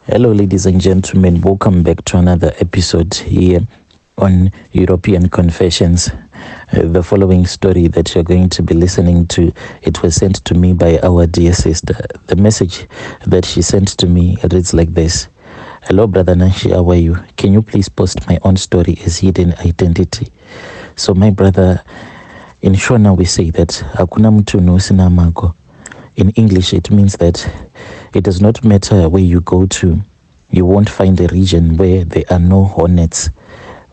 Hello, ladies and gentlemen. Welcome back to another episode here on European Confessions. The following story that you're going to be listening to, it was sent to me by our dear sister. The message that she sent to me reads like this. Hello, Brother Nashi, how are you? Can you please post my own story as hidden identity? So, my brother, in Shona we say that Hakuna Mutunhu Usina Mago. In English, it means that it does not matter where you go to, you won't find a region where there are no hornets.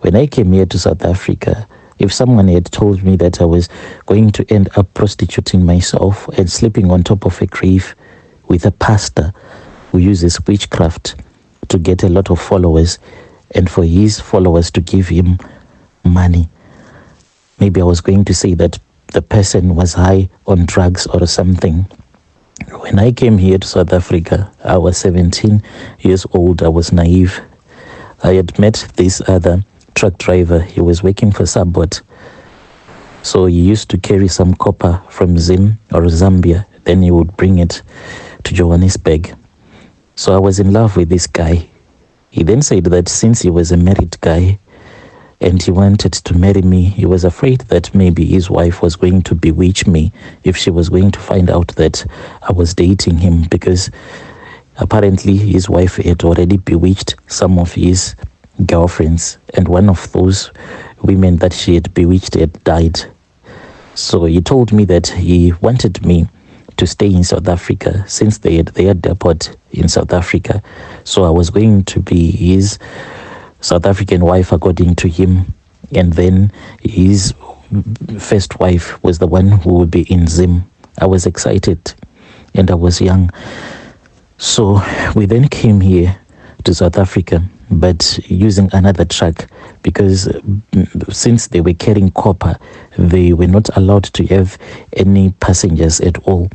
When I came here to South Africa, if someone had told me that I was going to end up prostituting myself and sleeping on top of a grave with a pastor who uses witchcraft to get a lot of followers and for his followers to give him money, maybe I was going to say that the person was high on drugs or something. When I came here to South Africa, I was 17 years old. I was naive. I had met this other truck driver. He was working for Sabot. So he used to carry some copper from Zim or Zambia. Then he would bring it to Johannesburg. So I was in love with this guy. He then said that since he was a married guy and he wanted to marry me, he was afraid that maybe his wife was going to bewitch me if she was going to find out that I was dating him, because apparently his wife had already bewitched some of his girlfriends, and one of those women that she had bewitched had died. So he told me that he wanted me to stay in South Africa since they had their depot in South Africa. So I was going to be his South African wife according to him, and then his first wife was the one who would be in Zim. I was excited and I was young. So we then came here to South Africa, but using another truck, because since they were carrying copper, they were not allowed to have any passengers at all.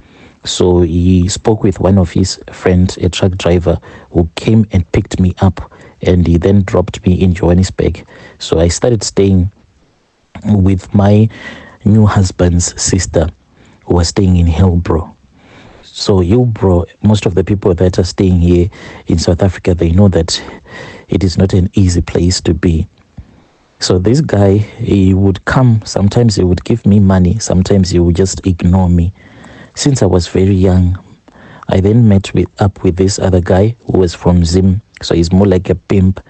So he spoke with one of his friends, a truck driver, who came and picked me up, and he then dropped me in Johannesburg. So I started staying with my new husband's sister, who was staying in Hillbrow. So Hillbrow, most of the people that are staying here in South Africa, they know that it is not an easy place to be. So this guy, he would come, sometimes he would give me money, sometimes he would just ignore me. Since I was very young, I then met up with this other guy who was from Zim, so he's more like a pimp.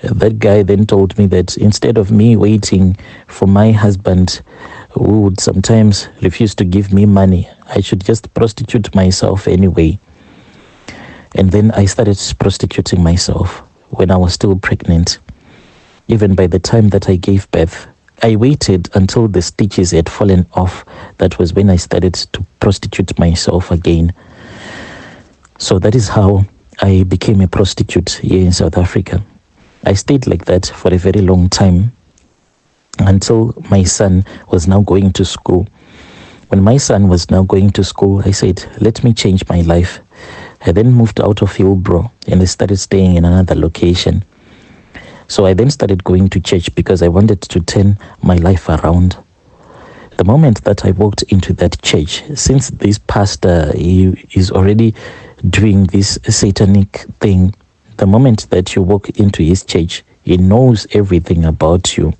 That guy then told me that instead of me waiting for my husband, who would sometimes refuse to give me money, I should just prostitute myself anyway. And then I started prostituting myself when I was still pregnant. Even by the time that I gave birth, I waited until the stitches had fallen off. That was when I started to prostitute myself again. So that is how I became a prostitute here in South Africa. I stayed like that for a very long time until my son was now going to school. When my son was now going to school, I said, let me change my life. I then moved out of Hillbrow and I started staying in another location. So I then started going to church because I wanted to turn my life around. The moment that I walked into that church, since this pastor he is already doing this satanic thing, the moment that you walk into his church, he knows everything about you.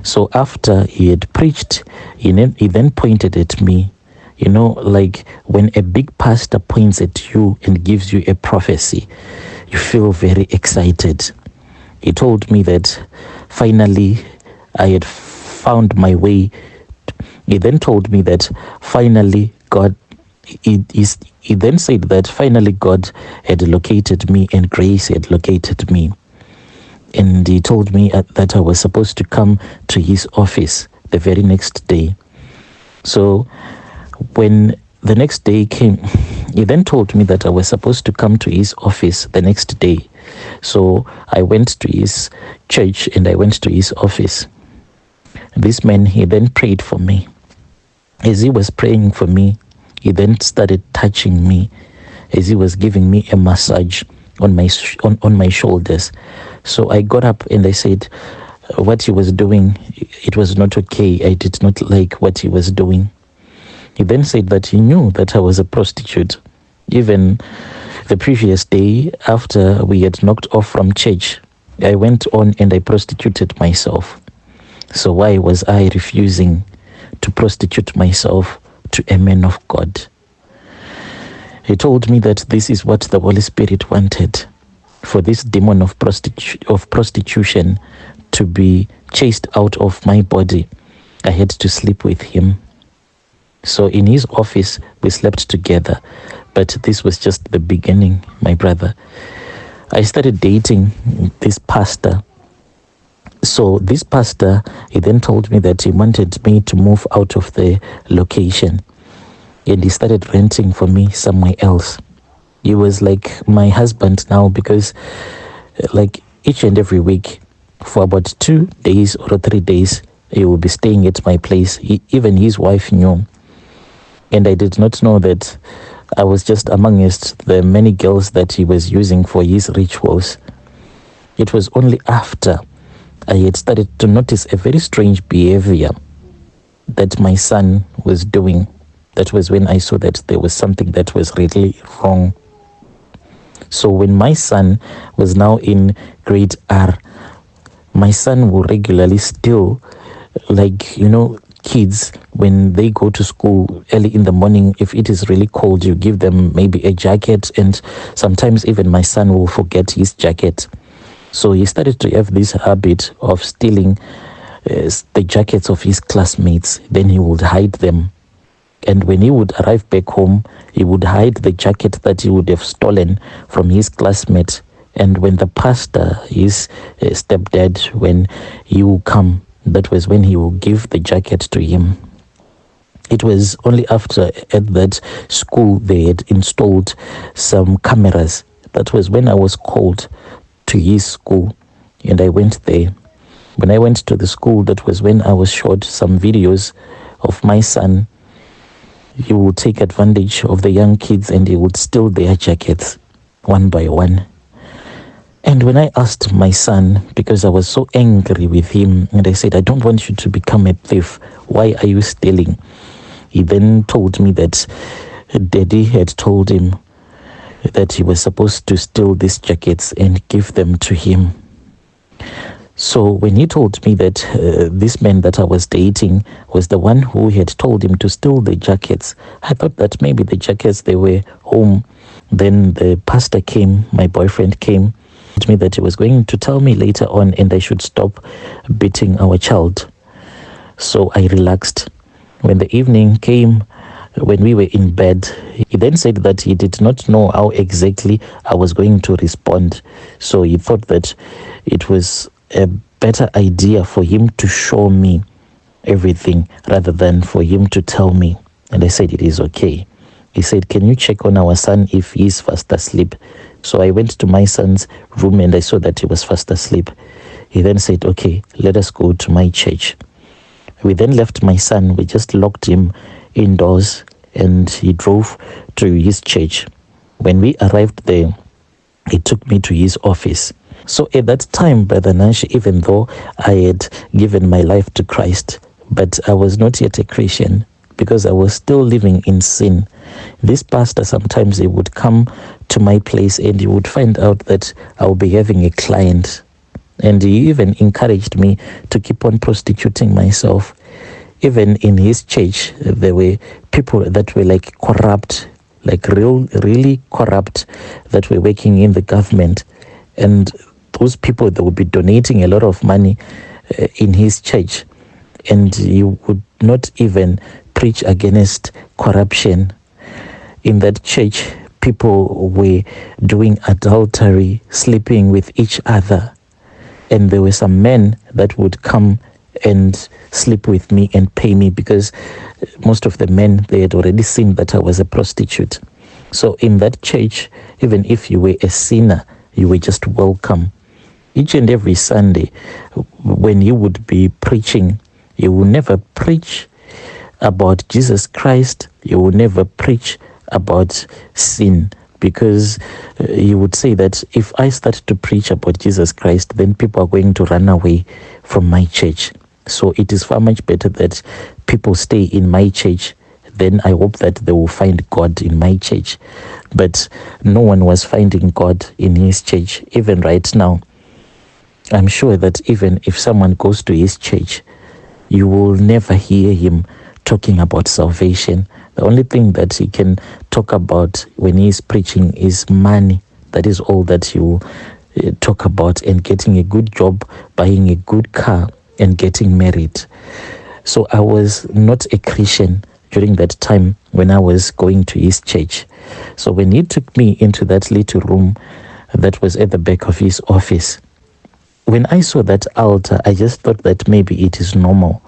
So after he had preached, he then pointed at me. You know, like when a big pastor points at you and gives you a prophecy, you feel very excited. He told me that finally I had found my way. He then told me that finally God, he then said that finally God had located me and grace had located me. And he told me that I was supposed to come to his office the very next day. So when the next day came, he then told me that I was supposed to come to his office the next day. So I went to his church and I went to his office. This man, he then prayed for me. As he was praying for me, he then started touching me as he was giving me a massage on my shoulders. So I got up and I said what he was doing, it was not okay. I did not like what he was doing. He then said that he knew that I was a prostitute. Even The previous day, after we had knocked off from church, I went on and I prostituted myself. So why was I refusing to prostitute myself to a man of God? He told me that this is what the Holy Spirit wanted, for this demon of prostitution to be chased out of my body. I had to sleep with him. So in his office, we slept together. But this was just the beginning, my brother. I started dating this pastor. So this pastor, he then told me that he wanted me to move out of the location. And he started renting for me somewhere else. He was like my husband now, because like each and every week for about 2 days or 3 days, he will be staying at my place. Even his wife knew. And I did not know that I was just amongst the many girls that he was using for his rituals. It was only after I had started to notice a very strange behavior that my son was doing. That was when I saw that there was something that was really wrong. So when my son was now in grade R, my son will regularly steal, like, kids, when they go to school early in the morning, if it is really cold, you give them maybe a jacket, and sometimes even my son will forget his jacket. So he started to have this habit of stealing the jackets of his classmates. Then he would hide them. And when he would arrive back home, he would hide the jacket that he would have stolen from his classmate. And when the pastor, his stepdad, when he will come, that was when he will give the jacket to him. It was only after at that school they had installed some cameras. That was when I was called to his school, and I went there. When I went to the school, that was when I was showed some videos of my son. He would take advantage of the young kids and he would steal their jackets one by one. And when I asked my son, because I was so angry with him, and I said, I don't want you to become a thief. Why are you stealing? He then told me that Daddy had told him that he was supposed to steal these jackets and give them to him. So when he told me that this man that I was dating was the one who had told him to steal the jackets, I thought that maybe the jackets, they were home. Then the pastor came, my boyfriend came, told me that he was going to tell me later on and I should stop beating our child. So I relaxed. When the evening came, when we were in bed, he then said that he did not know how exactly I was going to respond. So he thought that it was a better idea for him to show me everything rather than for him to tell me. And I said, it is okay. He said, can you check on our son if he is fast asleep? So I went to my son's room and I saw that he was fast asleep. He then said, okay, let us go to my church. We then left my son. We just locked him indoors and he drove to his church. When we arrived there, he took me to his office. So at that time, Brother Nash, even though I had given my life to Christ, but I was not yet a Christian because I was still living in sin. This pastor, sometimes he would come to my place and he would find out that I'll be having a client. And he even encouraged me to keep on prostituting myself. Even in his church, there were people that were like corrupt, like really corrupt, that were working in the government. And those people, they would be donating a lot of money in his church. And he would not even preach against corruption. In that church, people were doing adultery, sleeping with each other. And there were some men that would come and sleep with me and pay me because most of the men, they had already seen that I was a prostitute. So in that church, even if you were a sinner, you were just welcome. Each and every Sunday, when you would be preaching, you will never preach about Jesus Christ. You will never preach about sin, because you would say that if I start to preach about Jesus Christ, then people are going to run away from my church. So it is far much better that people stay in my church. Then I hope that they will find God in my church. but no one was finding God in his church. Even right now, I'm sure that even if someone goes to his church, you will never hear him talking about salvation. The only thing that he can talk about when he is preaching is money. That is all that he will talk about, and getting a good job, buying a good car, and getting married. So I was not a Christian during that time when I was going to his church. So when he took me into that little room that was at the back of his office, when I saw that altar, I just thought that maybe it is normal.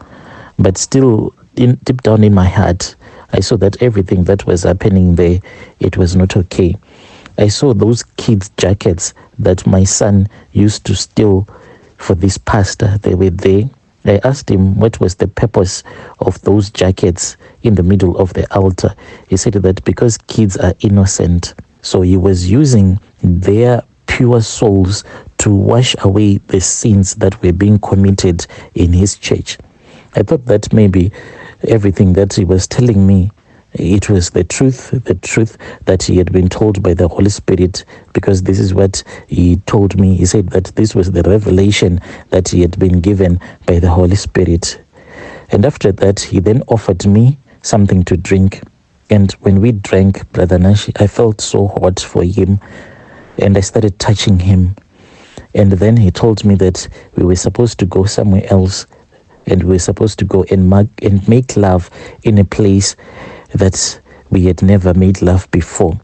But still, deep down in my heart, I saw that everything that was happening there, it was not okay. I saw those kids' jackets that my son used to steal for this pastor. They were there. I asked him what was the purpose of those jackets in the middle of the altar. He said that because kids are innocent, so he was using their pure souls to wash away the sins that were being committed in his church. I thought that maybe everything that he was telling me, it was the truth that he had been told by the Holy Spirit, because this is what he told me. He said that this was the revelation that he had been given by the Holy Spirit. And after that, he then offered me something to drink. And when we drank, Brother Nashi, I felt so hot for him, and I started touching him. And then he told me that we were supposed to go somewhere else, and we were supposed to go and make love in a place that we had never made love before.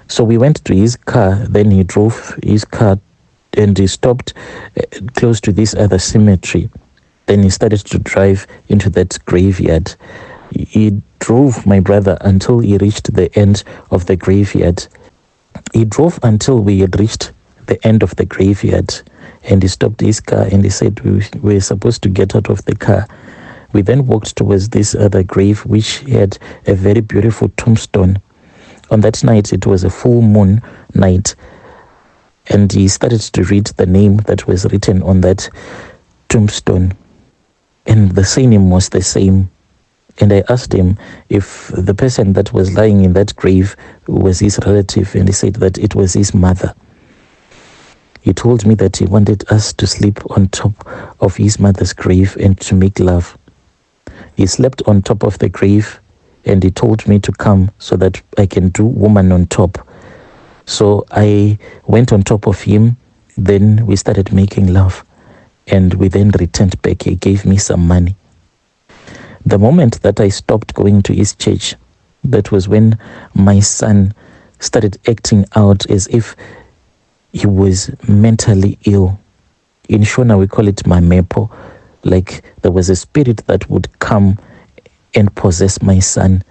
So we went to his car. Then he drove his car and he stopped close to this other cemetery. Then he started to drive into that graveyard. He drove my brother until he reached the end of the graveyard. He drove until we had reached the end of the graveyard, and he stopped his car and he said we were supposed to get out of the car. We then walked towards this other grave, which had a very beautiful tombstone. On that night, it was a full moon night, and he started to read the name that was written on that tombstone, and the surname was the same. And I asked him if the person that was lying in that grave was his relative, and he said that it was his mother. He told me that he wanted us to sleep on top of his mother's grave and to make love. He slept on top of the grave, and he told me to come so that I can do woman on top. So I went on top of him. Then we started making love, and we then returned back. He gave me some money. The moment that I stopped going to his church, that was when my son started acting out as if he was mentally ill. In Shona, we call it mamepo. Like there was a spirit that would come and possess my son.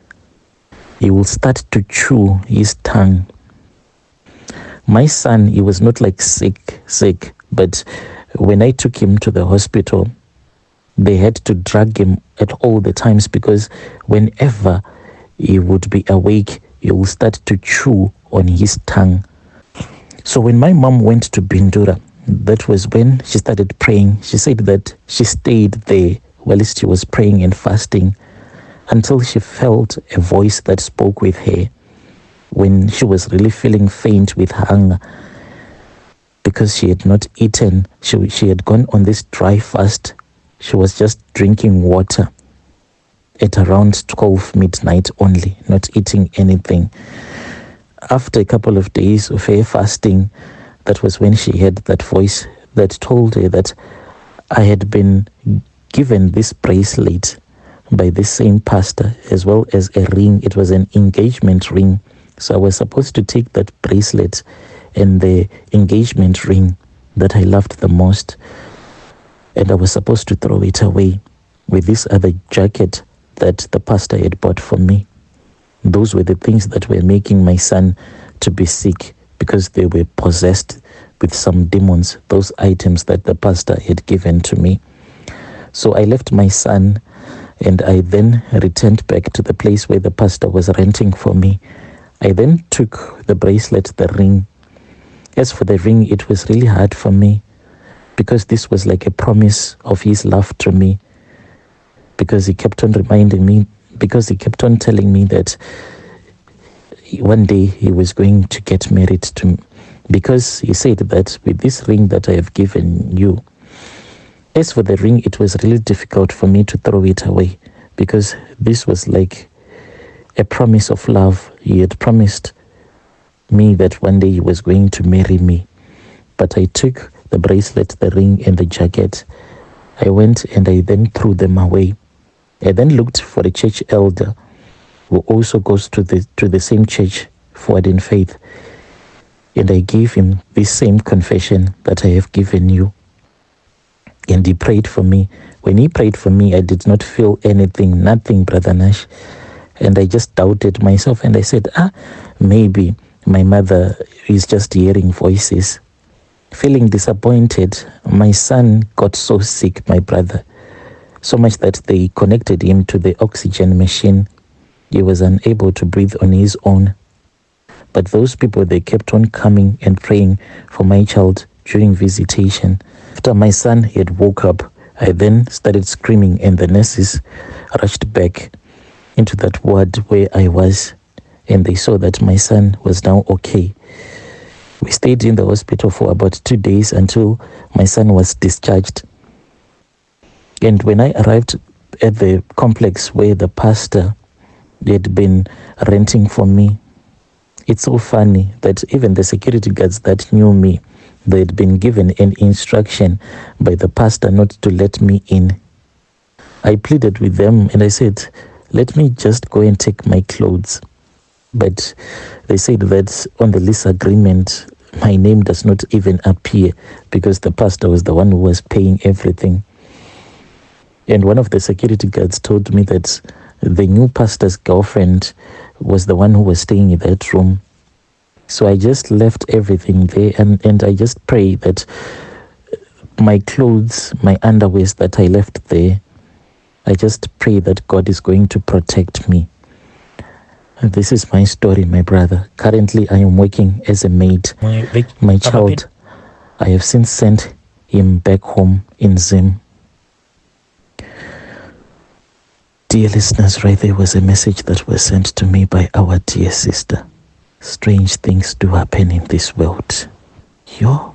He will start to chew his tongue. My son, he was not like sick, but when I took him to the hospital, they had to drag him at all the times, because whenever he would be awake, he will start to chew on his tongue. So when my mom went to Bindura, that was when she started praying. She said that she stayed there whilst she was praying and fasting until she felt a voice that spoke with her when she was really feeling faint with hunger, because she had not eaten. She had gone on this dry fast. She was just drinking water at around 12 midnight only, not eating anything. After a couple of days of her fasting, that was when she heard that voice that told her that I had been given this bracelet by this same pastor, as well as a ring. It was an engagement ring. So I was supposed to take that bracelet and the engagement ring that I loved the most, and I was supposed to throw it away with this other jacket that the pastor had bought for me. Those were the things that were making my son to be sick, because they were possessed with some demons, those items that the pastor had given to me. So I left my son, and I then returned back to the place where the pastor was renting for me. I then took the bracelet, the ring. As for the ring, it was really hard for me, because this was like a promise of his love to me, because he kept on reminding me, because he kept on telling me that one day he was going to get married to me, because he said that with this ring that I have given you, as for the ring, it was really difficult for me to throw it away, because this was like a promise of love. He had promised me that one day he was going to marry me. But I took the bracelet, the ring, and the jacket. I went and I then threw them away. I then looked for a church elder who also goes to the same church, Forward in Faith. And I gave him this same confession that I have given you. And he prayed for me. When he prayed for me, I did not feel anything, nothing, Brother Nash. And I just doubted myself, and I said, maybe my mother is just hearing voices. Feeling disappointed, my son got so sick, my brother, so much that they connected him to the oxygen machine. He was unable to breathe on his own. But those people, they kept on coming and praying for my child during visitation. After my son had woke up, I then started screaming, and the nurses rushed back into that ward where I was, and they saw that my son was now okay. We stayed in the hospital for about 2 days until my son was discharged. And when I arrived at the complex where the pastor had been renting for me, it's so funny that even the security guards that knew me, they had been given an instruction by the pastor not to let me in. I pleaded with them and I said, let me just go and take my clothes. But they said that on the lease agreement, my name does not even appear, because the pastor was the one who was paying everything. And one of the security guards told me that the new pastor's girlfriend was the one who was staying in that room. So I just left everything there, and I just pray that my clothes, my underwears that I left there, I just pray that God is going to protect me. This is my story, my brother. Currently, I am working as a maid. My child, I have since sent him back home in Zim. Dear listeners, right there was a message that was sent to me by our dear sister. Strange things do happen in this world. Yo.